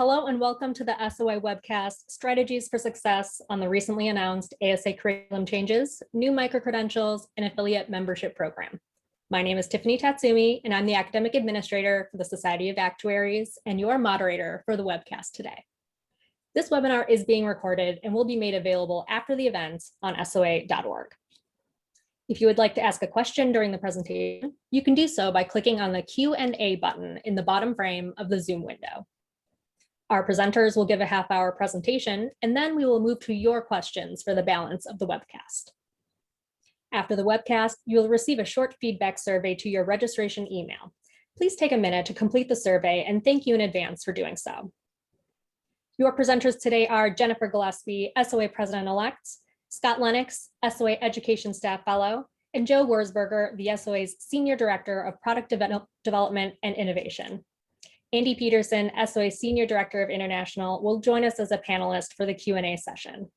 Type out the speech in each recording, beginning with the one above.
Hello and welcome to the SOA Webcast, Strategies for Success on the recently announced ASA curriculum changes, new microcredentials, and affiliate membership program. My name is Tiffany Tatsumi, and I'm the Academic Administrator for the Society of Actuaries and your moderator for the webcast today. This webinar is being recorded and will be made available after the event on SOA.org. If you would like to ask a question during the presentation, you can do so by clicking on the Q&A button in the bottom frame of the Zoom window. Our presenters will give a half-hour presentation, and then we will move to your questions for the balance of the webcast. After the webcast, you will receive a short feedback survey to your registration email. Please take a minute to complete the survey, and thank you in advance for doing so. Your presenters today are Jennifer Gillespie, SOA President-elect, Scott Lennox, SOA Education Staff Fellow, and Joe Wurzberger, the SOA's Senior Director of Product Development and Innovation. Andy Peterson, SOA Senior Director of International, will join us as a panelist for the Q&A session.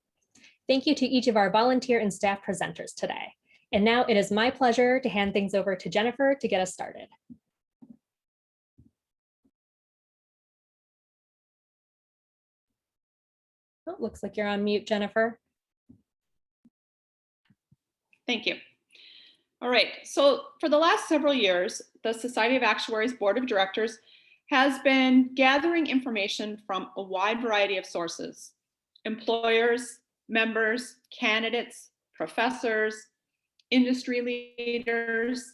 Thank you to each of our volunteer and staff presenters today. And now it is my pleasure to hand things over to Jennifer to get us started. Oh, looks like you're on mute, Jennifer. Thank you. All right, so for the last several years, the Society of Actuaries Board of Directors has been gathering information from a wide variety of sources: employers, members, candidates, professors, industry leaders,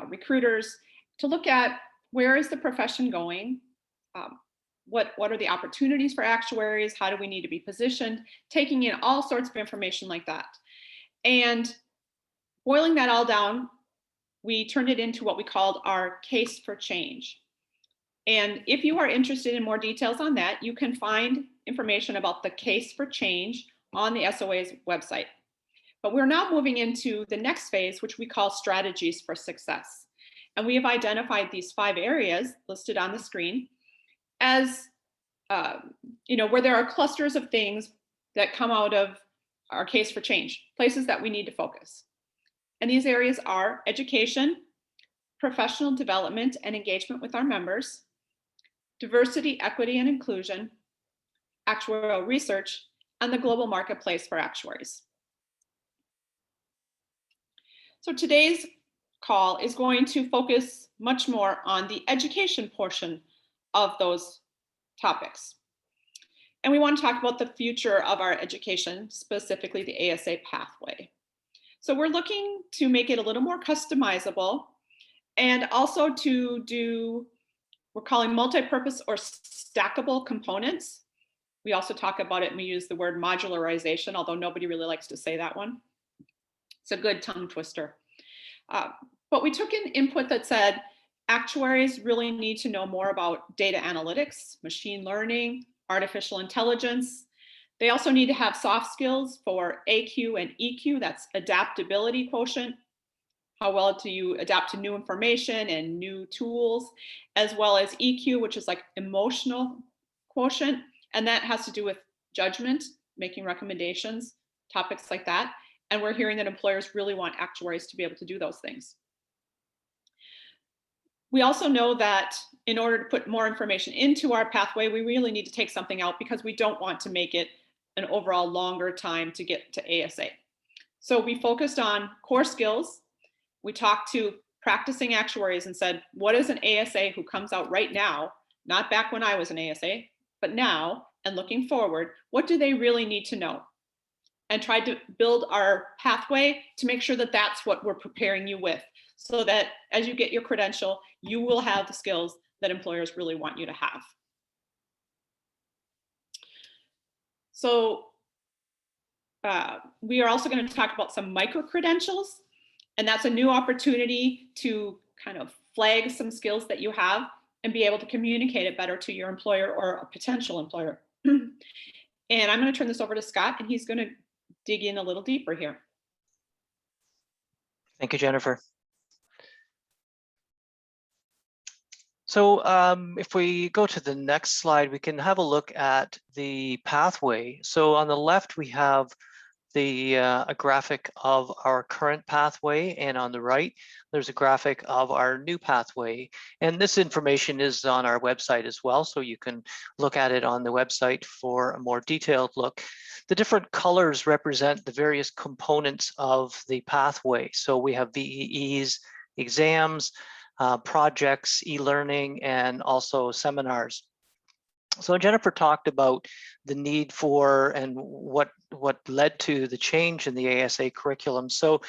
recruiters, to look at where is the profession going, what are the opportunities for actuaries, how do we need to be positioned, taking in all sorts of information like that. And boiling that all down, we turned it into what we called our case for change. And if you are interested in more details on that, you can find information about the case for change on the SOA's website. But we're now moving into the next phase, which we call strategies for success. And we have identified these 5 areas listed on the screen as, where there are clusters of things that come out of our case for change, places that we need to focus. And these areas are education, professional development and engagement with our members, diversity, equity, and inclusion, actuarial research, and the global marketplace for actuaries. So today's call is going to focus much more on the education portion of those topics. And we want to talk about the future of our education, specifically the ASA pathway. So we're looking to make it a little more customizable and also to do, we're calling multi-purpose or stackable components. We also talk about it and we use the word modularization, although nobody really likes to say that one. It's a good tongue twister. But we took an input that said actuaries really need to know more about data analytics, machine learning, artificial intelligence. They also need to have soft skills for AQ and EQ, that's adaptability quotient. How well do you adapt to new information and new tools, as well as EQ, which is like emotional quotient. And that has to do with judgment, making recommendations, topics like that. And we're hearing that employers really want actuaries to be able to do those things. We also know that in order to put more information into our pathway, we really need to take something out because we don't want to make it an overall longer time to get to ASA. So we focused on core skills. We talked to practicing actuaries and said, what is an ASA who comes out right now, not back when I was an ASA, but now and looking forward, what do they really need to know? And tried to build our pathway to make sure that that's what we're preparing you with, so that as you get your credential, you will have the skills that employers really want you to have. So we are also going to talk about some microcredentials. And that's a new opportunity to kind of flag some skills that you have and be able to communicate it better to your employer or a potential employer. And I'm going to turn this over to Scott, and he's going to dig in a little deeper here. Thank you, Jennifer. So if we go to the next slide, we can have a look at the pathway. So on the left, we have a graphic of our current pathway, and on the right, there's a graphic of our new pathway. And this information is on our website as well, so you can look at it on the website for a more detailed look. The different colors represent the various components of the pathway. So we have VEEs, exams, projects, e-learning, and also seminars. So Jennifer talked about the need for and what led to the change in the ASA curriculum. So,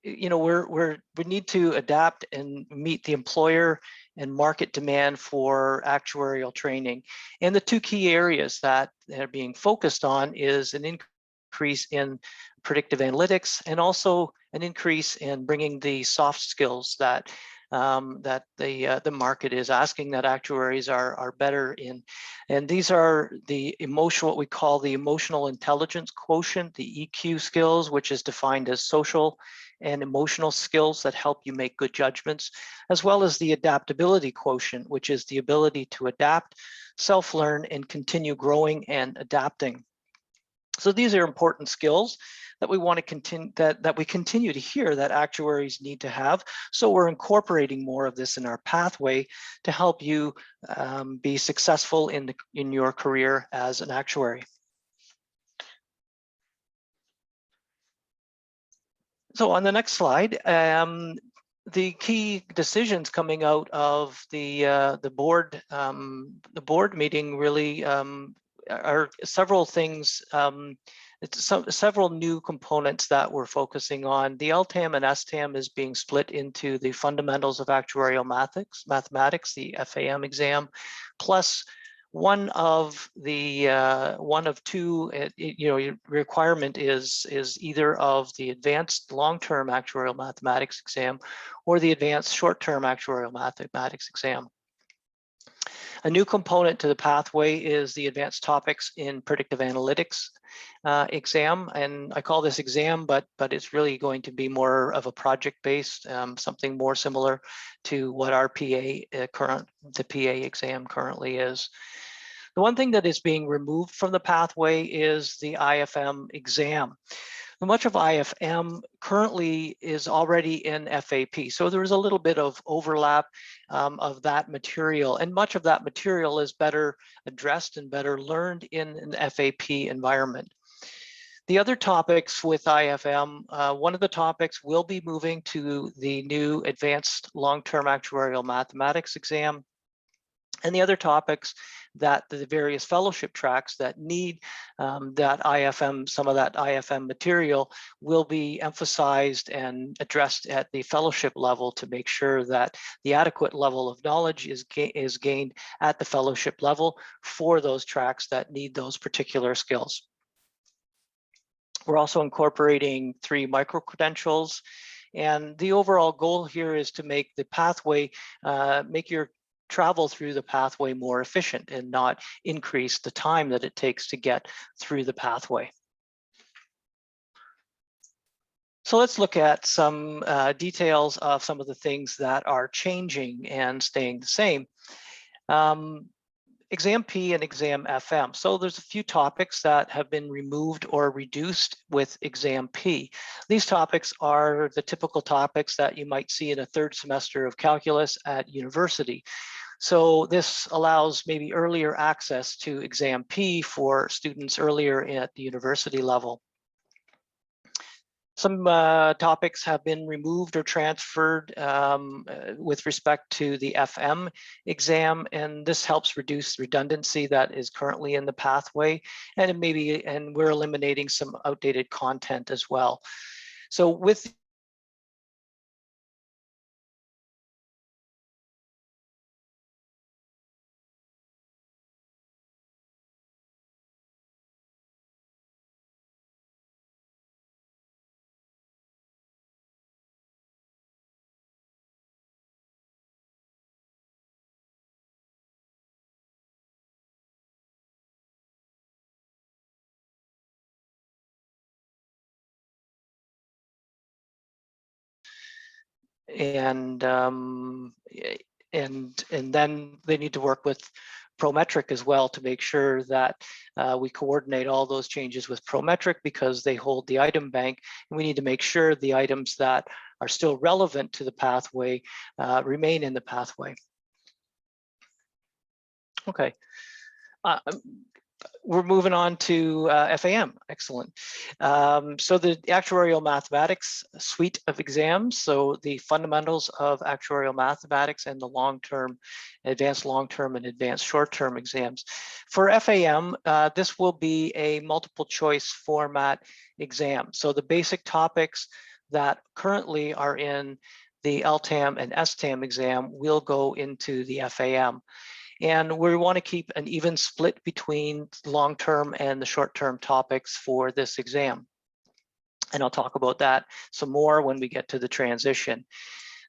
you know, we need to adapt and meet the employer and market demand for actuarial training. And the two key areas that are being focused on is an increase in predictive analytics and also an increase in bringing the soft skills that the market is asking that actuaries are better in. And these are the what we call the emotional intelligence quotient, the EQ skills, which is defined as social and emotional skills that help you make good judgments, as well as the adaptability quotient, which is the ability to adapt, self-learn, and continue growing and adapting. So these are important skills that we want to continue that we continue to hear that actuaries need to have. So we're incorporating more of this in our pathway to help you be successful in your career as an actuary. So on the next slide, the key decisions coming out of the board meeting really are several things. Several new components that we're focusing on. The LTAM and STAM is being split into the fundamentals of actuarial mathematics, the FAM exam, plus one of two, your requirement is either of the advanced long-term actuarial mathematics exam or the advanced short-term actuarial mathematics exam. A new component to the pathway is the advanced topics in predictive analytics exam, and I call this exam, but it's really going to be more of a project-based, something more similar to what our the PA exam currently is. The one thing that is being removed from the pathway is the IFM exam. Much of IFM currently is already in FAP, so there is a little bit of overlap of that material, and much of that material is better addressed and better learned in an FAP environment. The other topics with IFM, one of the topics will be moving to the new advanced long-term actuarial mathematics exam, and the other topics that the various fellowship tracks that need that IFM, some of that IFM material will be emphasized and addressed at the fellowship level to make sure that the adequate level of knowledge is gained at the fellowship level for those tracks that need those particular skills. We're also incorporating 3 micro-credentials, and the overall goal here is to make the pathway, make your travel through the pathway more efficient and not increase the time that it takes to get through the pathway. So let's look at some details of some of the things that are changing and staying the same. Exam P and Exam FM. So there's a few topics that have been removed or reduced with Exam P. These topics are the typical topics that you might see in a 3rd semester of calculus at university. So this allows maybe earlier access to Exam P for students earlier at the university level. Some topics have been removed or transferred with respect to the FM exam, and this helps reduce redundancy that is currently in the pathway, and we're eliminating some outdated content as well. So with and then they need to work with Prometric as well to make sure that we coordinate all those changes with Prometric because they hold the item bank. And we need to make sure the items that are still relevant to the pathway remain in the pathway. Okay. We're moving on to FAM. Excellent. So the actuarial mathematics suite of exams, so the fundamentals of actuarial mathematics and the long-term, advanced long-term and advanced short-term exams. For FAM, this will be a multiple choice format exam. So the basic topics that currently are in the LTAM and STAM exam will go into the FAM. And we want to keep an even split between long-term and the short-term topics for this exam. And I'll talk about that some more when we get to the transition.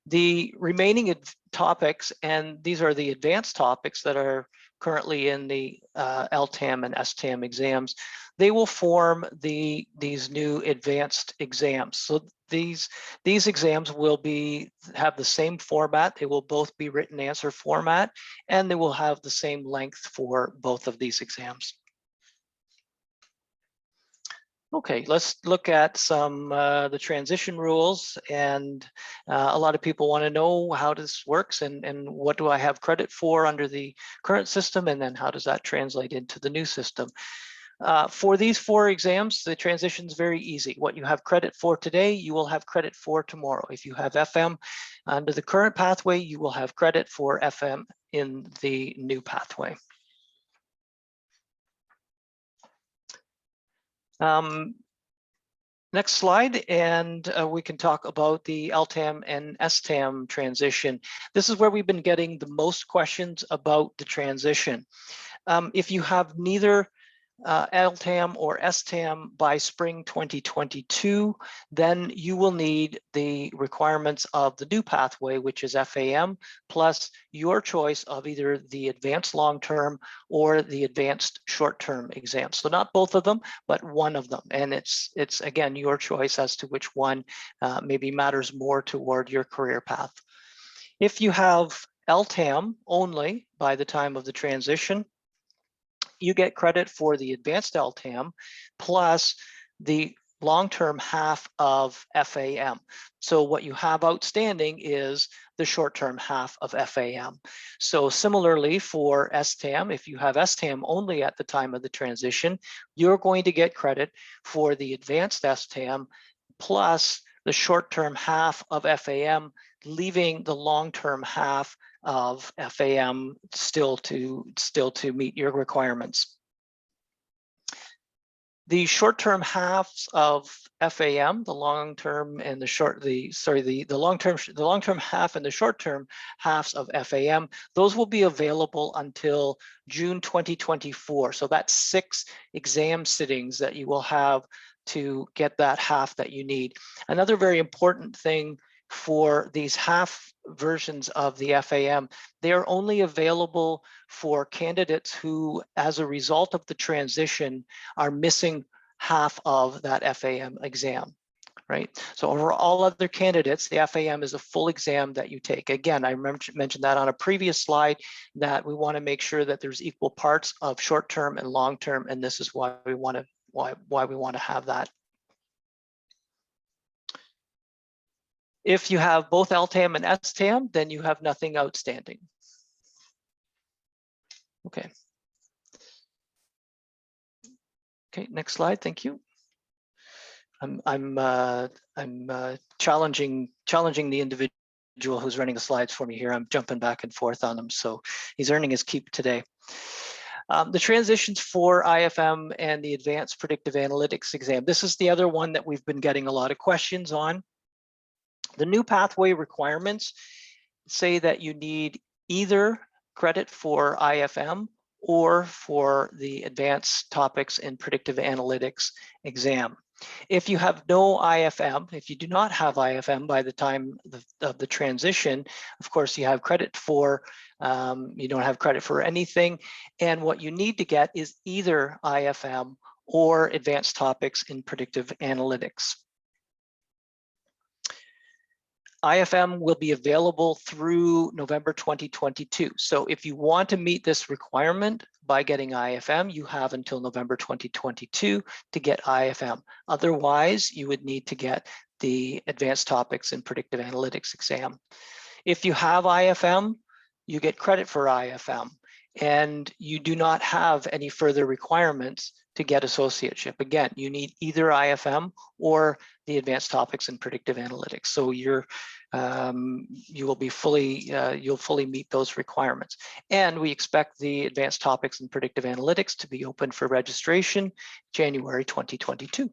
The remaining topics, and these are the advanced topics that are currently in the LTAM and STAM exams, they will form these new advanced exams. So these exams will have the same format. They will both be written answer format, and they will have the same length for both of these exams. Okay, let's look at some the transition rules, and a lot of people want to know how this works and what do I have credit for under the current system, and then how does that translate into the new system. For these 4 exams, the transition is very easy. What you have credit for today, you will have credit for tomorrow. If you have FM under the current pathway, you will have credit for FM in the new pathway. Next slide, and we can talk about the LTAM and STAM transition. This is where we've been getting the most questions about the transition. If you have neither LTAM or STAM by spring 2022, then you will need the requirements of the new pathway, which is FAM, plus your choice of either the advanced long-term or the advanced short-term exams. So not both of them, but one of them. And it's again, your choice as to which one maybe matters more toward your career path. If you have LTAM only by the time of the transition, you get credit for the advanced LTAM plus the long-term half of FAM. So what you have outstanding is the short-term half of FAM. So similarly for STAM, if you have STAM only at the time of the transition, you're going to get credit for the advanced STAM plus the short-term half of FAM, leaving the long-term half of FAM still to meet your requirements. The short-term halves of FAM, the long-term and the long-term half and the short-term halves of FAM, those will be available until June 2024. So that's 6 exam sittings that you will have to get that half that you need. Another very important thing for these half versions of the FAM, they are only available for candidates who, as a result of the transition, are missing half of that FAM exam, right? So over all other candidates, the FAM is a full exam that you take. Again, I mentioned that on a previous slide, that we want to make sure that there's equal parts of short-term and long-term, and this is why we want to have that. If you have both LTAM and STAM, then you have nothing outstanding. Okay. Okay, next slide. Thank you. I'm challenging the individual who's running the slides for me here. I'm jumping back and forth on them, so he's earning his keep today. The transitions for IFM and the Advanced Predictive Analytics exam. This is the other one that we've been getting a lot of questions on. The new pathway requirements say that you need either credit for IFM or for the advanced topics in predictive analytics exam. If you have no IFM, if you do not have IFM by the time of the transition, of course you have credit for, you don't have credit for anything. And what you need to get is either IFM or advanced topics in predictive analytics. IFM will be available through November 2022. So if you want to meet this requirement by getting IFM, you have until November 2022 to get IFM. Otherwise, you would need to get the Advanced Topics in Predictive Analytics exam. If you have IFM, you get credit for IFM, and you do not have any further requirements to get associateship. Again, you need either IFM or the Advanced Topics in Predictive Analytics. So you'll fully meet those requirements. And we expect the Advanced Topics in Predictive Analytics to be open for registration January 2022.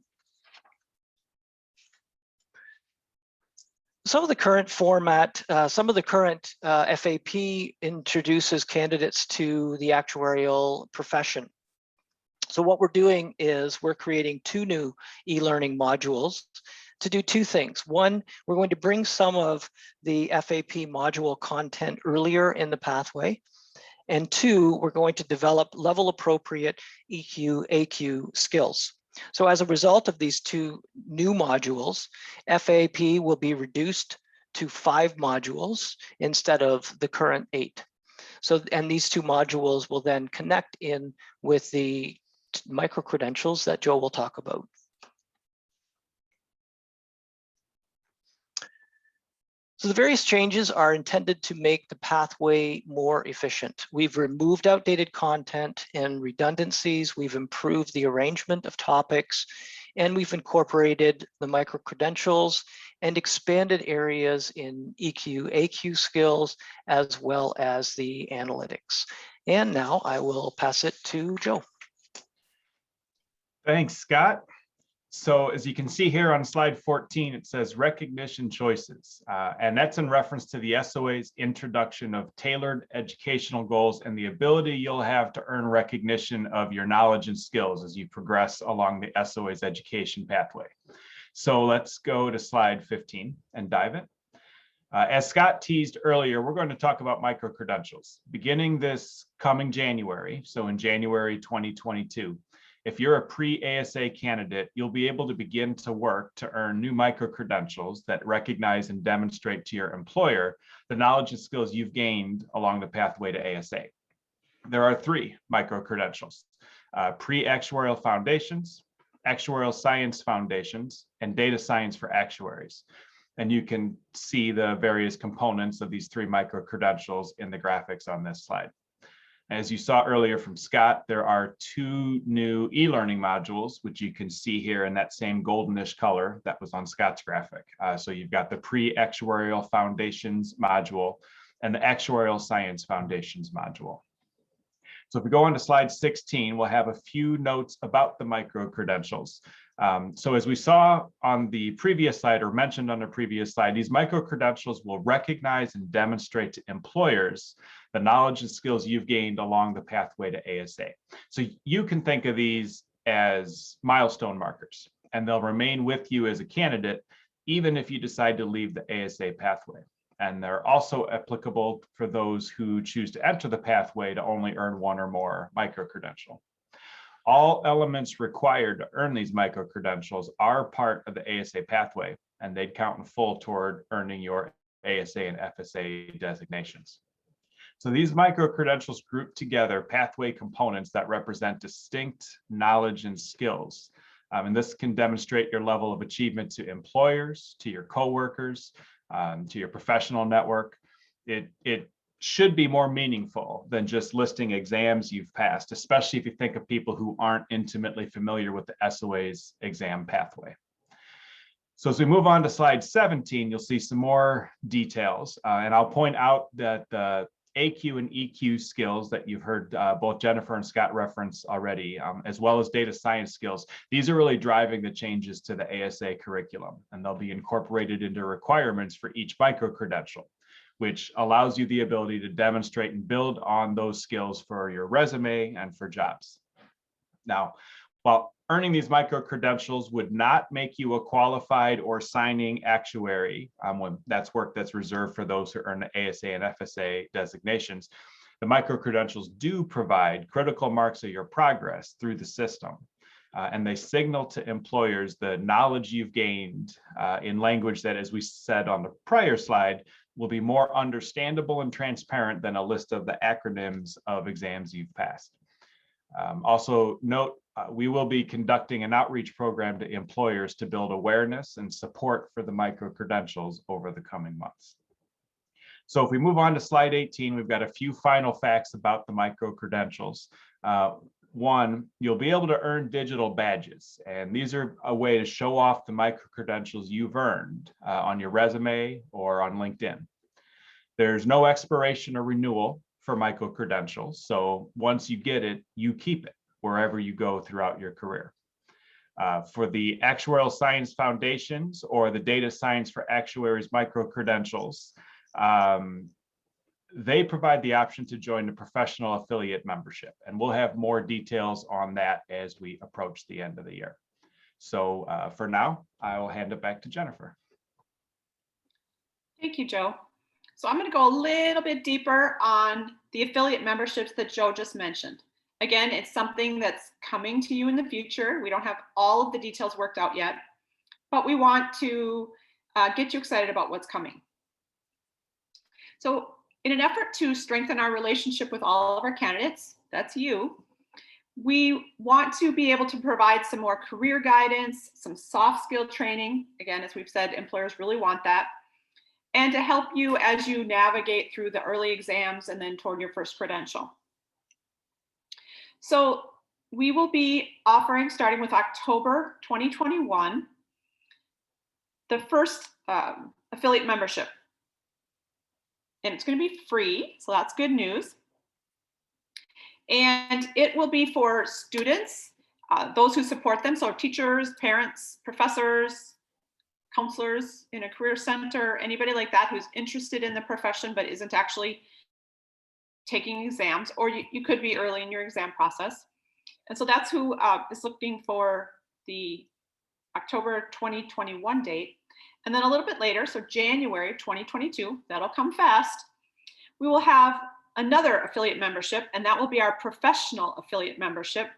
Some of the current format, some of the current FAP introduces candidates to the actuarial profession. So what we're doing is we're creating 2 new e-learning modules to do 2 things. One, we're going to bring some of the FAP module content earlier in the pathway. And 2, we're going to develop level appropriate EQ, AQ skills. So as a result of these 2 new modules, FAP will be reduced to 5 modules instead of the current 8. So, and these 2 modules will then connect in with the micro-credentials that Joe will talk about. So the various changes are intended to make the pathway more efficient. We've removed outdated content and redundancies. We've improved the arrangement of topics, and we've incorporated the micro-credentials and expanded areas in EQ, AQ skills, as well as the analytics. And now I will pass it to Joe. Thanks, Scott. So as you can see here on slide 14, it says recognition choices, and that's in reference to the SOA's introduction of tailored educational goals and the ability you'll have to earn recognition of your knowledge and skills as you progress along the SOA's education pathway. So let's go to slide 15 and dive in. As Scott teased earlier, we're going to talk about micro-credentials beginning this coming January. So in January 2022. If you're a pre-ASA candidate, you'll be able to begin to work to earn new micro-credentials that recognize and demonstrate to your employer the knowledge and skills you've gained along the pathway to ASA. There are 3 micro-credentials: pre-actuarial foundations, actuarial science foundations, and data science for actuaries. And you can see the various components of these 3 micro-credentials in the graphics on this slide. As you saw earlier from Scott, there are 2 new e-learning modules, which you can see here in that same goldenish color that was on Scott's graphic. So you've got the pre-actuarial foundations module and the actuarial science foundations module. So if we go on to slide 16, we'll have a few notes about the micro-credentials. So as we saw on the previous slide, or mentioned on the previous slide, these micro-credentials will recognize and demonstrate to employers the knowledge and skills you've gained along the pathway to ASA. So you can think of these as milestone markers, and they'll remain with you as a candidate, even if you decide to leave the ASA pathway. And they're also applicable for those who choose to enter the pathway to only earn 1 or more micro-credential. All elements required to earn these micro-credentials are part of the ASA pathway, and they'd count in full toward earning your ASA and FSA designations. So these micro-credentials group together pathway components that represent distinct knowledge and skills. And this can demonstrate your level of achievement to employers, to your coworkers, to your professional network. It should be more meaningful than just listing exams you've passed, especially if you think of people who aren't intimately familiar with the SOA's exam pathway. So as we move on to slide 17, you'll see some more details. And I'll point out that the AQ and EQ skills that you've heard both Jennifer and Scott reference already, as well as data science skills, these are really driving the changes to the ASA curriculum, and they'll be incorporated into requirements for each micro-credential, which allows you the ability to demonstrate and build on those skills for your resume and for jobs. Now, while earning these micro-credentials would not make you a qualified or signing actuary, when that's work that's reserved for those who earn the ASA and FSA designations, the micro-credentials do provide critical marks of your progress through the system. and they signal to employers the knowledge you've gained in language that, as we said on the prior slide, will be more understandable and transparent than a list of the acronyms of exams you've passed. Also note, we will be conducting an outreach program to employers to build awareness and support for the micro-credentials over the coming months. So if we move on to slide 18, we've got a few final facts about the micro-credentials. One, you'll be able to earn digital badges, and these are a way to show off the micro-credentials you've earned on your resume or on LinkedIn. There's no expiration or renewal for micro-credentials, so once you get it, you keep it wherever you go throughout your career. For the Actuarial Science Foundations or the Data Science for Actuaries micro-credentials, they provide the option to join the professional affiliate membership, and we'll have more details on that as we approach the end of the year. So for now, I will hand it back to Jennifer. Thank you, Joe. So I'm going to go a little bit deeper on the affiliate memberships that Joe just mentioned. Again, it's something that's coming to you in the future. We don't have all of the details worked out yet, but we want to get you excited about what's coming. So in an effort to strengthen our relationship with all of our candidates, that's you, we want to be able to provide some more career guidance, some soft skill training. Again, as we've said, employers really want that. And to help you as you navigate through the early exams and then toward your first credential. So we will be offering, starting with October 2021, the first affiliate membership. And it's going to be free, so that's good news. And it will be for students, those who support them, so teachers, parents, professors, counselors in a career center, anybody like that who's interested in the profession but isn't actually taking exams, or you could be early in your exam process. And so that's who is looking for the October 2021 date. And then a little bit later, so January 2022, that'll come fast, we will have another affiliate membership, and that will be our professional affiliate membership.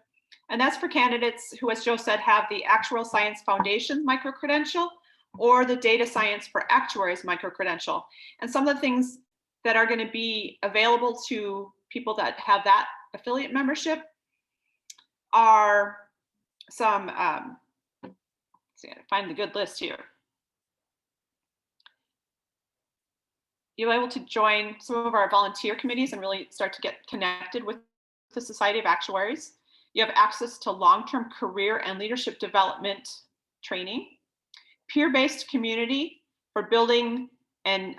And that's for candidates who, as Joe said, have the Actuarial Science Foundation micro-credential or the Data Science for Actuaries micro-credential. And some of the things that are going to be available to people that have that affiliate membership are some, let's see, I find the good list here. You're able to join some of our volunteer committees and really start to get connected with the Society of Actuaries. You have access to long-term career and leadership development training, peer-based community for building and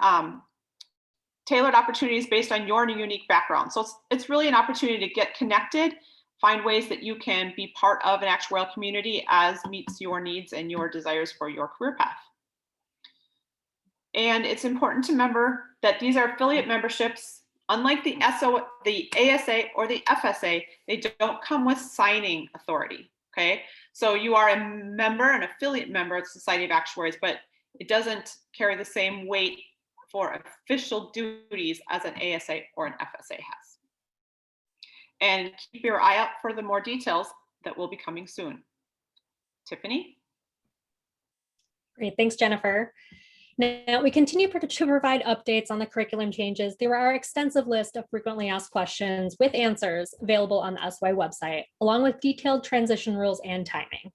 tailored opportunities based on your unique background. So it's really an opportunity to get connected, find ways that you can be part of an actuarial community as meets your needs and your desires for your career path. And it's important to remember that these are affiliate memberships. Unlike the SOA, the ASA, or the FSA, they don't come with signing authority, okay? So you are a member, an affiliate member of the Society of Actuaries, but it doesn't carry the same weight for official duties as an ASA or an FSA has. And keep your eye out for the more details that will be coming soon. Tiffany? Great, thanks, Jennifer. Now, we continue to provide updates on the curriculum changes through our extensive list of frequently asked questions with answers available on the SOA website, along with detailed transition rules and timing.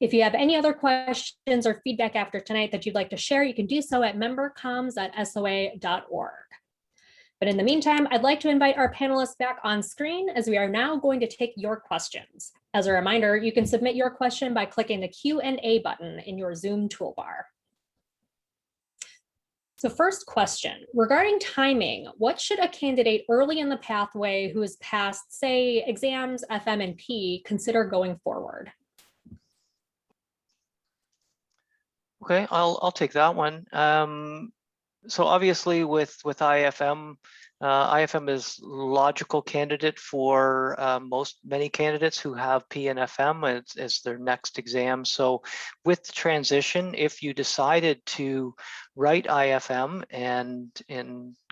If you have any other questions or feedback after tonight that you'd like to share, you can do so at membercoms@soa.org. But in the meantime, I'd like to invite our panelists back on screen as we are now going to take your questions. As a reminder, you can submit your question by clicking the Q&A button in your Zoom toolbar. So first question, regarding timing, what should a candidate early in the pathway who has passed, say, exams, FM and P, consider going forward? Okay, I'll take that one. So obviously with IFM, IFM is logical candidate for many candidates who have P and FM as their next exam. So with the transition, if you decided to write IFM and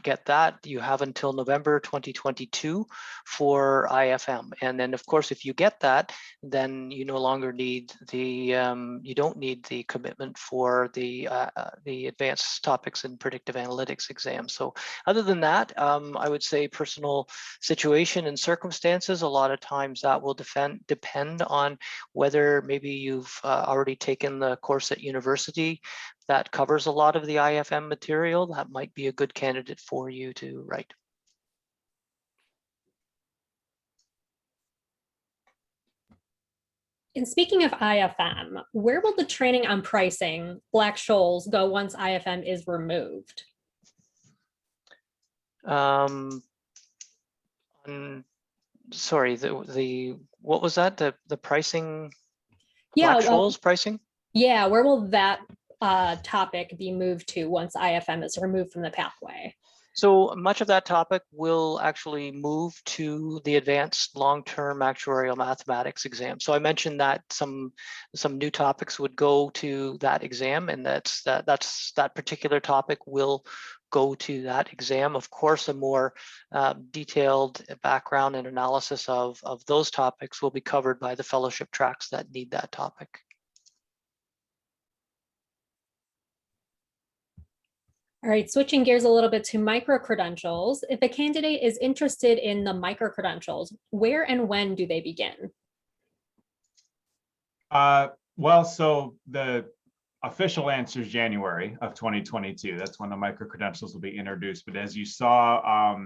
get that, you have until November 2022 for IFM. And then of course, if you get that, then you no longer need the, you don't need the commitment for the advanced topics in predictive analytics exam. So other than that, I would say personal situation and circumstances, a lot of times that will depend on whether maybe you've already taken the course at university that covers a lot of the IFM material. That might be a good candidate for you to write. And speaking of IFM, where will the training on pricing Black-Scholes go once IFM is removed? Sorry, what was that? The pricing? Yeah, Black-Scholes pricing? Yeah, where will that topic be moved to once IFM is removed from the pathway? So much of that topic will actually move to the advanced long-term actuarial mathematics exam. So I mentioned that some new topics would go to that exam, and that particular topic will go to that exam. Of course, a more detailed background and analysis of those topics will be covered by the fellowship tracks that need that topic. All right, switching gears a little bit to micro-credentials. If a candidate is interested in the micro-credentials, where and when do they begin? Well, so the official answer is January of 2022. That's when the micro-credentials will be introduced. But as you saw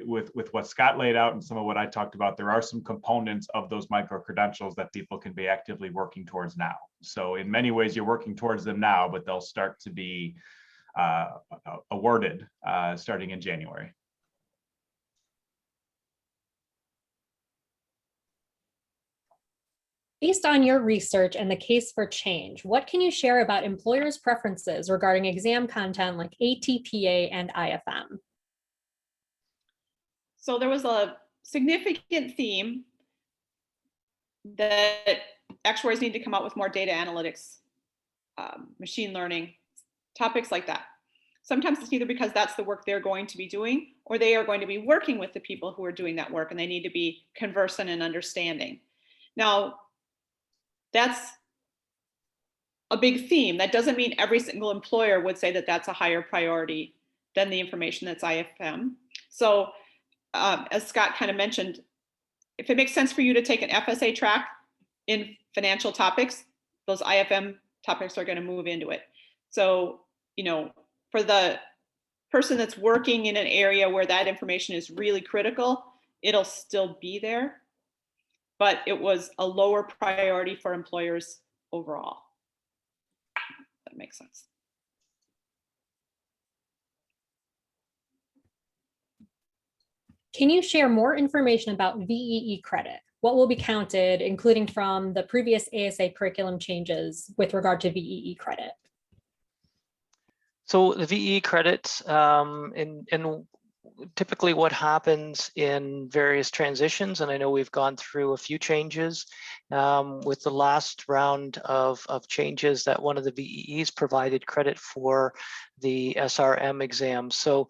with what Scott laid out and some of what I talked about, there are some components of those micro-credentials that people can be actively working towards now. So in many ways, you're working towards them now, but they'll start to be awarded starting in January. Based on your research and the case for change, what can you share about employers' preferences regarding exam content like ATPA and IFM? So there was a significant theme that actuaries need to come out with more data analytics, machine learning, topics like that. Sometimes it's either because that's the work they're going to be doing, or they are going to be working with the people who are doing that work, and they need to be conversant and understanding. Now, that's a big theme. That doesn't mean every single employer would say that that's a higher priority than the information that's IFM. So as Scott kind of mentioned, if it makes sense for you to take an FSA track in financial topics, those IFM topics are going to move into it. So, you know, for the person that's working in an area where that information is really critical, it'll still be there, but it was a lower priority for employers overall. That makes sense. Can you share more information about VEE Credit? What will be counted, including from the previous ASA curriculum changes with regard to VEE Credit? So the VEE credits, and typically what happens in various transitions, and I know we've gone through a few changes with the last round of changes, that one of the VEEs provided credit for the SRM exam. So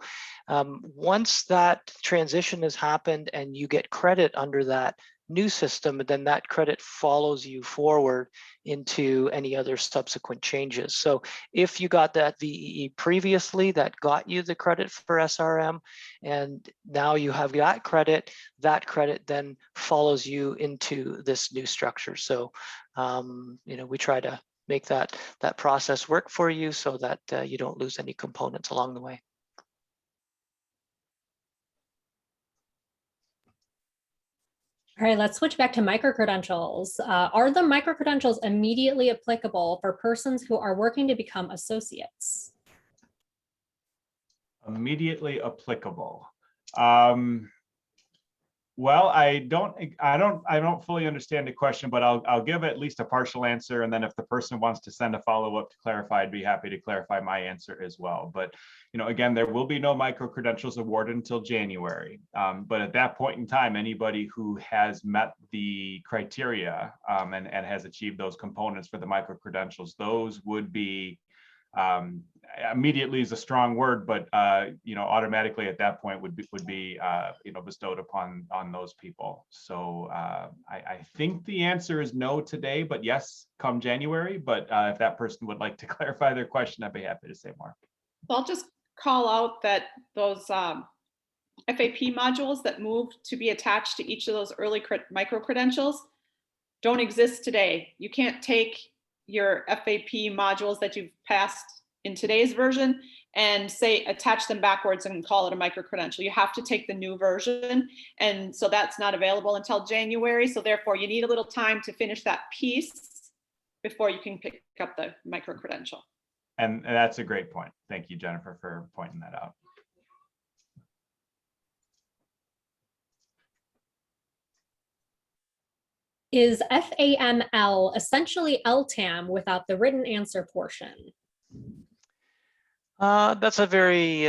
once that transition has happened and you get credit under that new system, then that credit follows you forward into any other subsequent changes. So if you got that VEE previously that got you the credit for SRM, and now you have that credit then follows you into this new structure. So you know, we try to make that process work for you so that you don't lose any components along the way. All right, let's switch back to micro-credentials. Are the micro-credentials immediately applicable for persons who are working to become associates? Immediately applicable. Well, I don't fully understand the question, but I'll give at least a partial answer, and then if the person wants to send a follow-up to clarify, I'd be happy to clarify my answer as well. But you know, again, there will be no micro-credentials awarded until January. But at that point in time, anybody who has met the criteria and has achieved those components for the micro-credentials, those would be immediately is a strong word, but automatically at that point would be bestowed upon those people. So I think the answer is no today, but yes, come January. But if that person would like to clarify their question, I'd be happy to say more. So I'll just call out that those FAP modules that moved to be attached to each of those early micro-credentials don't exist today. You can't take your FAP modules that you've passed in today's version and say attach them backwards and call it a micro-credential. You have to take the new version, and so that's not available until January. So therefore you need a little time to finish that piece before you can pick up the micro-credential. And that's a great point. Thank you, Jennifer, for pointing that out. Is FAML essentially LTAM without the written answer portion? That's a very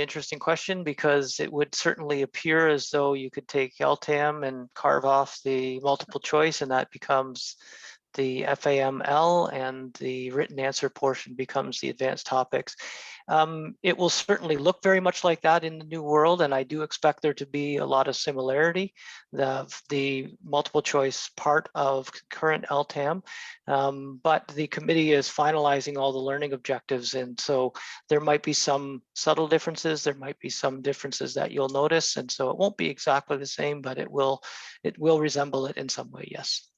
interesting question, because it would certainly appear as though you could take LTAM and carve off the multiple choice, and that becomes the FAML, and the written answer portion becomes the advanced topics. It will certainly look very much like that in the new world, and I do expect there to be a lot of similarity. The multiple choice part of current LTAM, but the committee is finalizing all the learning objectives, and so there might be some subtle differences. There might be some differences that you'll notice, and so it won't be exactly the same, but it will resemble it in some way, yes.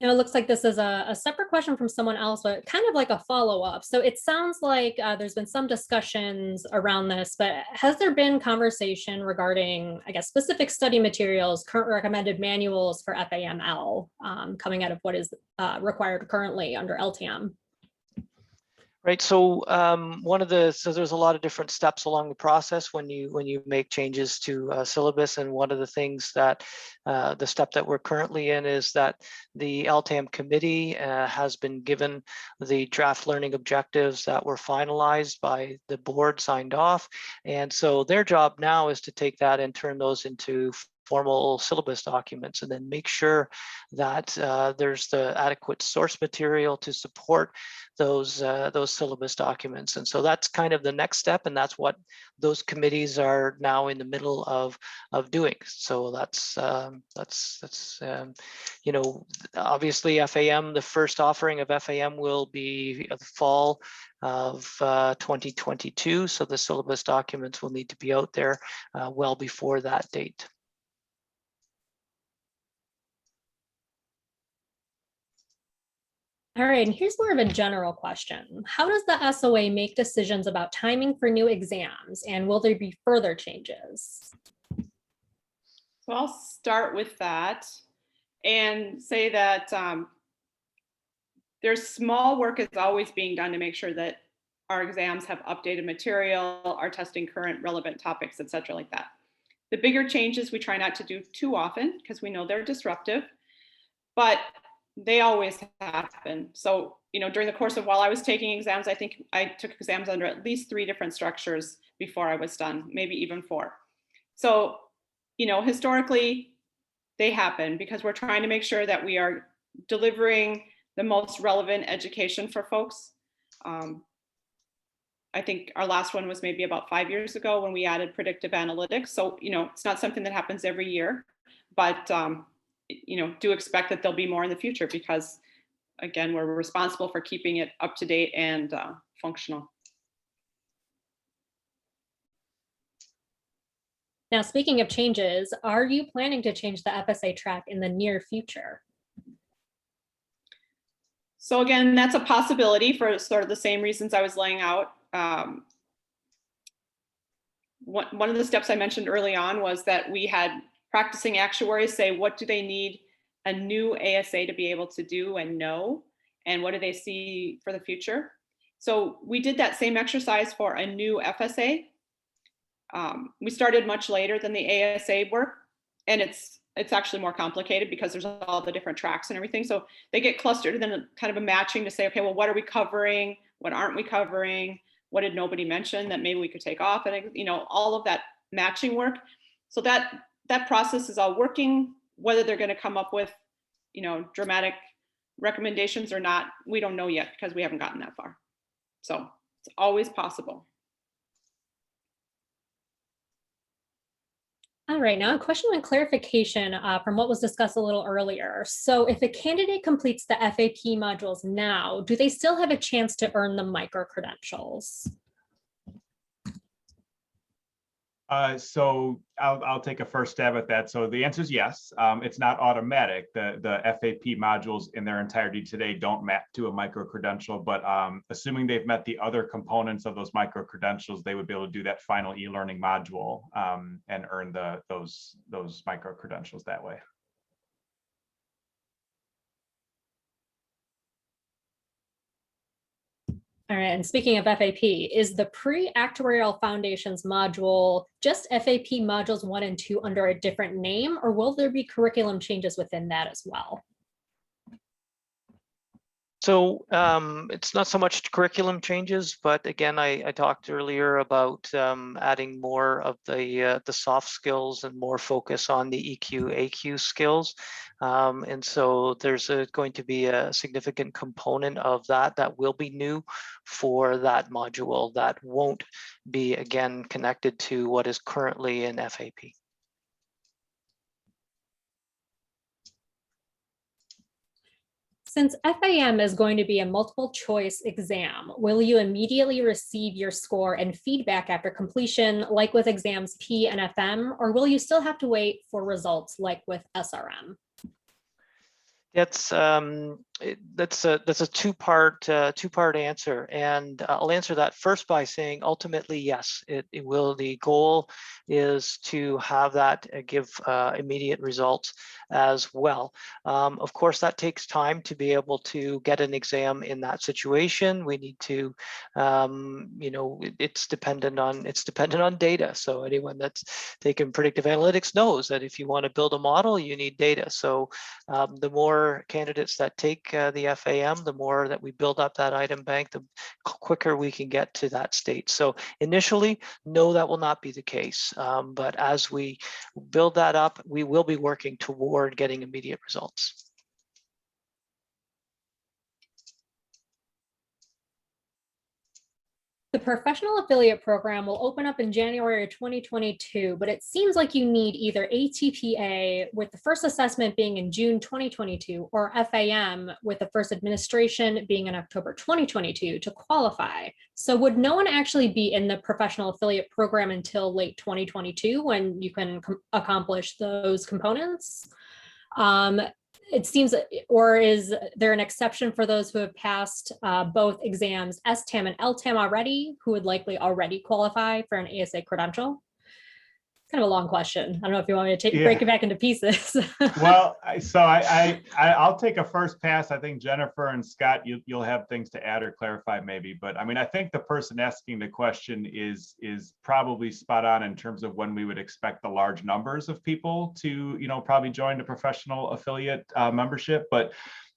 It looks like this is a separate question from someone else, but kind of like a follow-up. So it sounds like there's been some discussions around this, but has there been conversation regarding, I guess, specific study materials, current recommended manuals for FAML coming out of what is required currently under LTAM? Right. So there's a lot of different steps along the process when you make changes to syllabus, and one of the things that the step that we're currently in is that the LTAM committee has been given the draft learning objectives that were finalized by the board, signed off, and so their job now is to take that and turn those into formal syllabus documents, and then make sure that there's the adequate source material to support those syllabus documents. And so that's kind of the next step, and that's what those committees are now in the middle of doing. So that's obviously FAM, the first offering of FAM will be the fall of 2022. So the syllabus documents will need to be out there well before that date. All right, and here's more of a general question. How does the SOA make decisions about timing for new exams, and will there be further changes? So I'll start with that and say that there's small work is always being done to make sure that our exams have updated material, are testing current relevant topics, et cetera, like that. The bigger changes we try not to do too often because we know they're disruptive, but they always happen. So, during the course of while I was taking exams, I think I took exams under at least 3 different structures before I was done, maybe even 4. So, historically, they happen because we're trying to make sure that we are delivering the most relevant education for folks. I think our last one was maybe about 5 years ago when we added predictive analytics. So, it's not something that happens every year, but do expect that there'll be more in the future because, again, we're responsible for keeping it up to date and functional. Now, speaking of changes, are you planning to change the FSA track in the near future? So again, that's a possibility for sort of the same reasons I was laying out. One of the steps I mentioned early on was that we had practicing actuaries say, what do they need a new ASA to be able to do and know? And what do they see for the future? So we did that same exercise for a new FSA. We started much later than the ASA work, and it's actually more complicated because there's all the different tracks and everything. So they get clustered and then kind of a matching to say, okay, well, what are we covering? What aren't we covering? What did nobody mention that maybe we could take off? And all of that matching work. So that process is all working. Whether they're going to come up with, dramatic recommendations or not, we don't know yet because we haven't gotten that far. So it's always possible. All right, now a question and clarification from what was discussed a little earlier. So if a candidate completes the FAP modules now, do they still have a chance to earn the micro-credentials? So I'll take a first stab at that. So the answer is yes. It's not automatic. The FAP modules in their entirety today don't map to a micro-credential, but assuming they've met the other components of those micro-credentials, they would be able to do that final e-learning module and earn those micro-credentials that way. All right, and speaking of FAP, is the pre-actuarial foundations module just FAP modules 1 and 2 under a different name, or will there be curriculum changes within that as well? So it's not so much curriculum changes, but again, I talked earlier about adding more of the soft skills and more focus on the EQ, AQ skills. And so there's going to be a significant component of that will be new for that module that won't be, again, connected to what is currently in FAP. Since FAM is going to be a multiple choice exam, will you immediately receive your score and feedback after completion, like with exams P and FM, or will you still have to wait for results like with SRM? That's a two-part answer, and I'll answer that first by saying ultimately yes, it will. The goal is to have that give immediate results as well. Of course, that takes time to be able to get an exam in that situation. We need to, it's dependent on data. So anyone that's taken predictive analytics knows that if you want to build a model, you need data. So the more candidates that take the FAM, the more that we build up that item bank, the quicker we can get to that state. So initially, no, that will not be the case. But as we build that up, we will be working toward getting immediate results. The professional affiliate program will open up in January of 2022, but it seems like you need either ATPA with the first assessment being in June 2022 or FAM with the first administration being in October 2022 to qualify. So would no one actually be in the professional affiliate program until late 2022 when you can accomplish those components? It seems, or is there an exception for those who have passed both exams, STAM and LTAM already, who would likely already qualify for an ASA credential? It's kind of a long question. I don't know if you want me to break it back into pieces. Well, I'll take a first pass. I think Jennifer and Scott, you'll have things to add or clarify maybe, but I mean, I think the person asking the question is probably spot on in terms of when we would expect the large numbers of people to, probably join the professional affiliate membership. But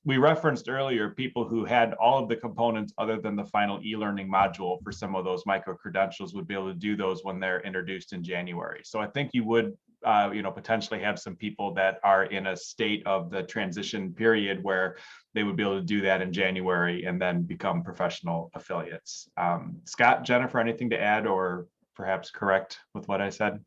we referenced earlier people who had all of the components other than the final e-learning module for some of those micro-credentials would be able to do those when they're introduced in January. So I think you would, potentially have some people that are in a state of the transition period where they would be able to do that in January and then become professional affiliates. Scott, Jennifer, anything to add or perhaps correct with what I said?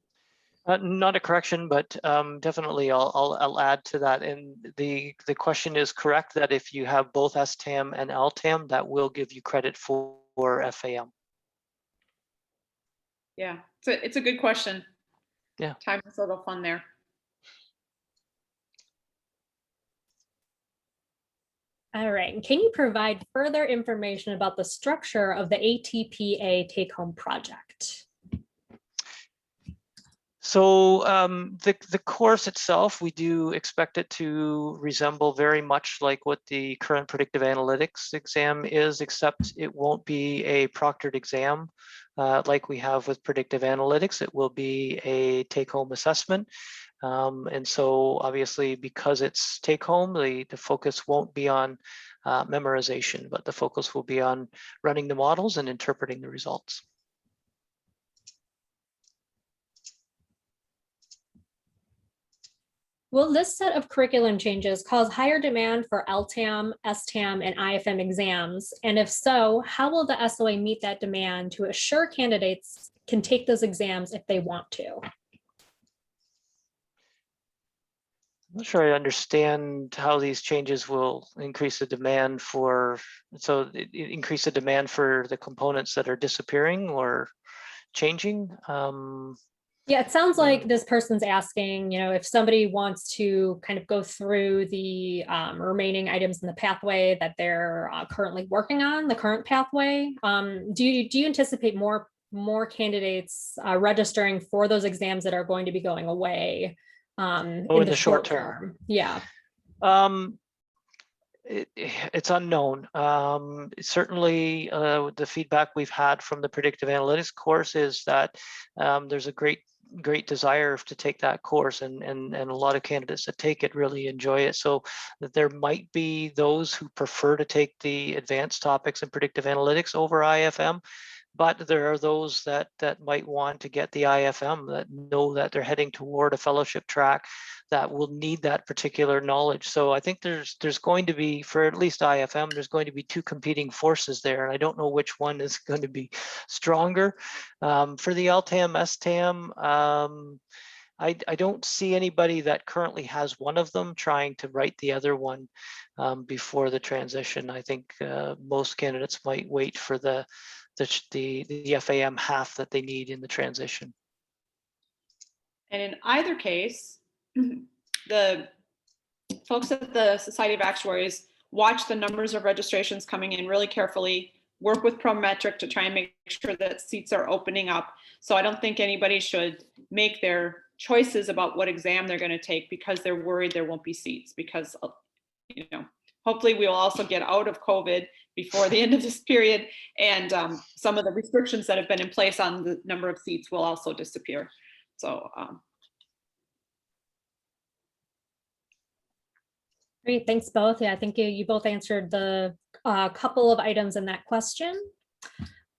Not a correction, but definitely I'll add to that. And the question is correct that if you have both STAM and LTAM, that will give you credit for FAM. Yeah, it's a good question. Yeah. Time is a little fun there. All right, and can you provide further information about the structure of the ATPA take-home project? So the course itself, we do expect it to resemble very much like what the current predictive analytics exam is, except it won't be a proctored exam like we have with predictive analytics. It will be a take-home assessment. And so obviously, because it's take-home, the focus won't be on memorization, but the focus will be on running the models and interpreting the results. Will this set of curriculum changes cause higher demand for LTAM, STAM, and IFM exams? And if so, how will the SOA meet that demand to assure candidates can take those exams if they want to? I'm not sure I understand how these changes will increase the demand for, increase the demand for the components that are disappearing or changing. Yeah, it sounds like this person's asking, if somebody wants to kind of go through the remaining items in the pathway that they're currently working on, the current pathway, do you anticipate more candidates registering for those exams that are going to be going away in the short term? Yeah. It's unknown. Certainly, the feedback we've had from the predictive analytics course is that there's a great desire to take that course, and a lot of candidates that take it really enjoy it. So that there might be those who prefer to take the advanced topics in predictive analytics over IFM. But there are those that might want to get the IFM, that know that they're heading toward a fellowship track that will need that particular knowledge. So I think there's going to be, for at least IFM, there's going to be two competing forces there, and I don't know which one is going to be stronger. For the LTAM, STAM, I don't see anybody that currently has one of them trying to write the other one before the transition. I think most candidates might wait for the FAM half that they need in the transition. And in either case, the folks at the Society of Actuaries watch the numbers of registrations coming in really carefully, work with Prometric to try and make sure that seats are opening up. So I don't think anybody should make their choices about what exam they're going to take because they're worried there won't be seats, because hopefully we will also get out of COVID before the end of this period, and some of the restrictions that have been in place on the number of seats will also disappear. So great, thanks both. Yeah, I think you both answered the couple of items in that question.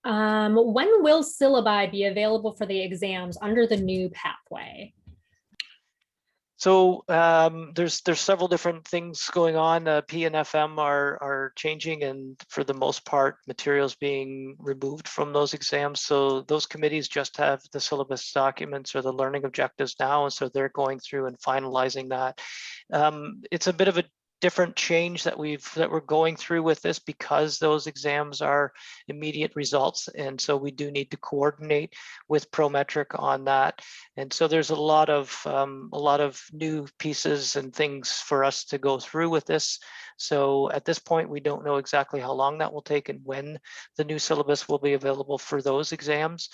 When will syllabi be available for the exams under the new pathway? So there's several different things going on. P and FM are changing, and for the most part, materials being removed from those exams. So those committees just have the syllabus documents or the learning objectives now, and so they're going through and finalizing that. It's a bit of a different change that we're going through with this, because those exams are immediate results, and so we do need to coordinate with Prometric on that. And so there's a lot of new pieces and things for us to go through with this. So at this point, we don't know exactly how long that will take and when the new syllabus will be available for those exams.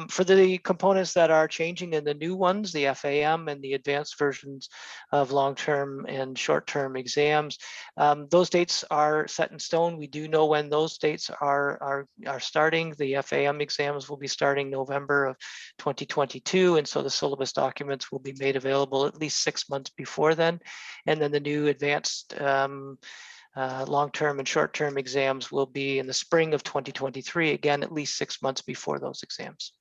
For the components that are changing in the new ones, the FAM and the advanced versions of long-term and short-term exams, those dates are set in stone. We do know when those dates are starting. The FAM exams will be starting November of 2022, and so the syllabus documents will be made available at least 6 months before then. And then the new advanced long-term and short-term exams will be in the spring of 2023, again, at least 6 months before those exams.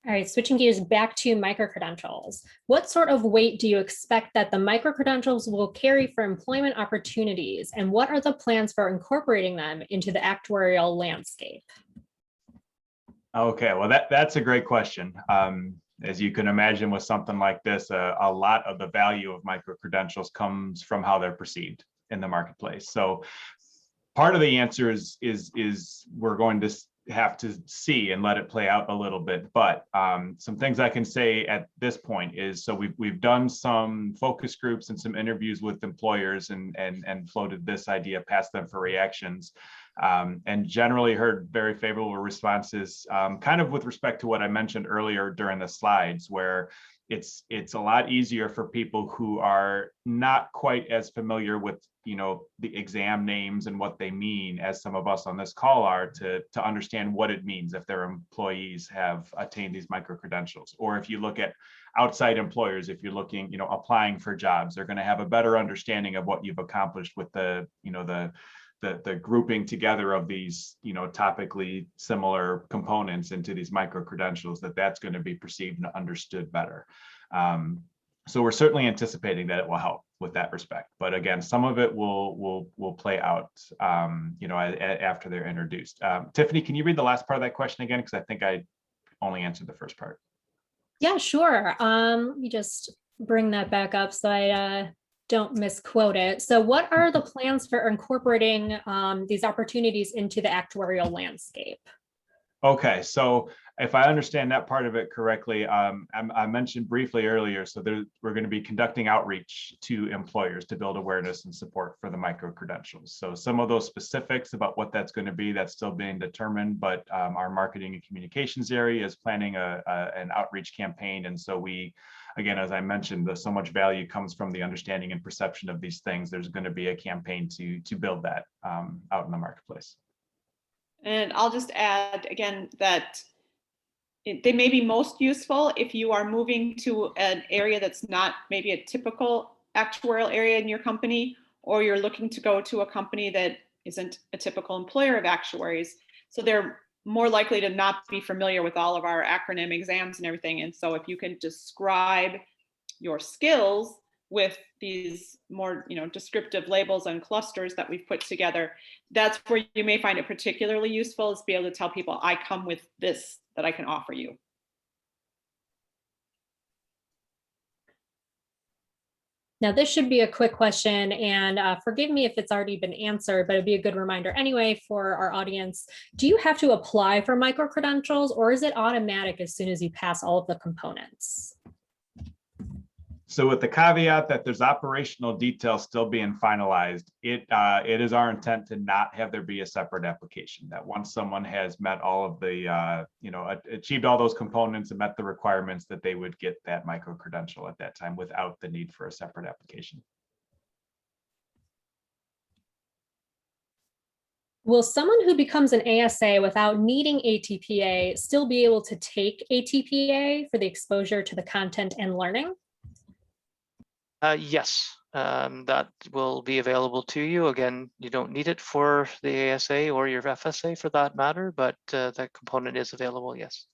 All right, switching gears back to microcredentials. What sort of weight do you expect that the microcredentials will carry for employment opportunities, and what are the plans for incorporating them into the actuarial landscape? Okay, well, that's a great question. As you can imagine, with something like this, a lot of the value of microcredentials comes from how they're perceived in the marketplace. So part of the answer is we're going to have to see and let it play out a little bit. But some things I can say at this point is, so we've done some focus groups and some interviews with employers and floated this idea past them for reactions. And generally heard very favorable responses, kind of with respect to what I mentioned earlier during the slides, where it's a lot easier for people who are not quite as familiar with the exam names and what they mean as some of us on this call are, to understand what it means if their employees have attained these microcredentials. Or if you look at outside employers, if you're looking, applying for jobs, they're going to have a better understanding of what you've accomplished with the the grouping together of these, topically similar components into these micro-credentials, that's going to be perceived and understood better. So we're certainly anticipating that it will help with that respect. But again, some of it will play out, after they're introduced. Tiffany, can you read the last part of that question again? Because I think I only answered the first part. Yeah, sure. Let me just bring that back up so I don't misquote it. So what are the plans for incorporating these opportunities into the actuarial landscape? Okay, so if I understand that part of it correctly, I mentioned briefly earlier, so we're going to be conducting outreach to employers to build awareness and support for the micro-credentials. So some of those specifics about what that's going to be, that's still being determined, but our marketing and communications area is planning an outreach campaign. And so we, again, as I mentioned, so much value comes from the understanding and perception of these things. There's going to be a campaign to build that out in the marketplace. And I'll just add again that they may be most useful if you are moving to an area that's not maybe a typical actuarial area in your company, or you're looking to go to a company that isn't a typical employer of actuaries. So they're more likely to not be familiar with all of our acronym exams and everything. And so if you can describe your skills with these more descriptive labels and clusters that we've put together, that's where you may find it particularly useful, is to be able to tell people, I come with this that I can offer you. Now, this should be a quick question, and forgive me if it's already been answered, but it'd be a good reminder anyway for our audience. Do you have to apply for micro-credentials, or is it automatic as soon as you pass all of the components? So with the caveat that there's operational details still being finalized, it is our intent to not have there be a separate application. That once someone has met all of the, achieved all those components and met the requirements, that they would get that micro-credential at that time without the need for a separate application. Will someone who becomes an ASA without needing ATPA still be able to take ATPA for the exposure to the content and learning? Yes, that will be available to you. Again, you don't need it for the ASA or your FSA for that matter, but that component is available, yes.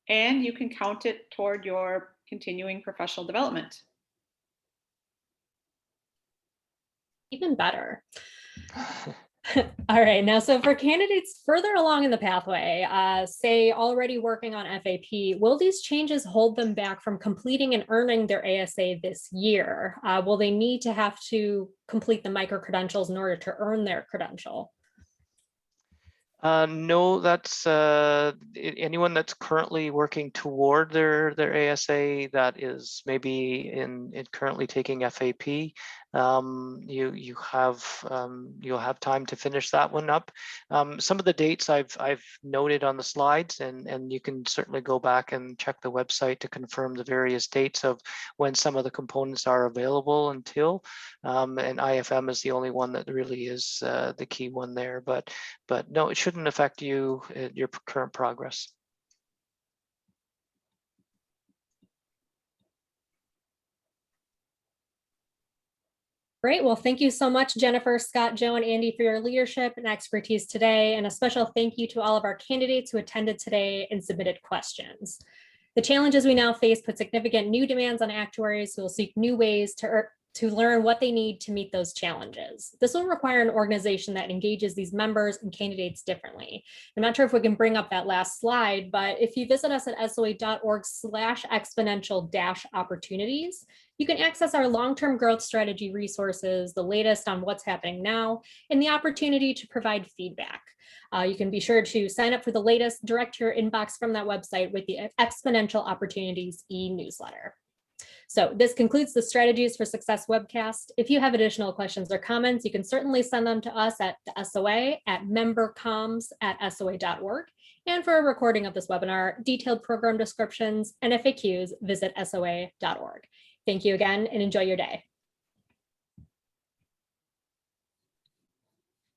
And you can count it toward your continuing professional development. Even better. All right, now, so for candidates further along in the pathway, say already working on FAP, will these changes hold them back from completing and earning their ASA this year? Will they need to have to complete the micro-credentials in order to earn their credential? No, that's anyone that's currently working toward their ASA that is maybe in currently taking FAP. You'll have time to finish that one up. Some of the dates I've noted on the slides, and you can certainly go back and check the website to confirm the various dates of when some of the components are available until. And IFM is the only one that really is the key one there. But no, it shouldn't affect your current progress. Great. Well, thank you so much, Jennifer, Scott, Joe, and Andy, for your leadership and expertise today. And a special thank you to all of our candidates who attended today and submitted questions. The challenges we now face put significant new demands on actuaries who will seek new ways to learn what they need to meet those challenges. This will require an organization that engages these members and candidates differently. I'm not sure if we can bring up that last slide, but if you visit us at soa.org/exponential-opportunities, you can access our long-term growth strategy resources, the latest on what's happening now, and the opportunity to provide feedback. You can be sure to sign up for the latest direct to your inbox from that website with the Exponential Opportunities e-newsletter. So this concludes the Strategies for Success webcast. If you have additional questions or comments, you can certainly send them to us at the SOA at membercoms@soa.org. And for a recording of this webinar, detailed program descriptions, and FAQs, visit soa.org. Thank you again and enjoy your day.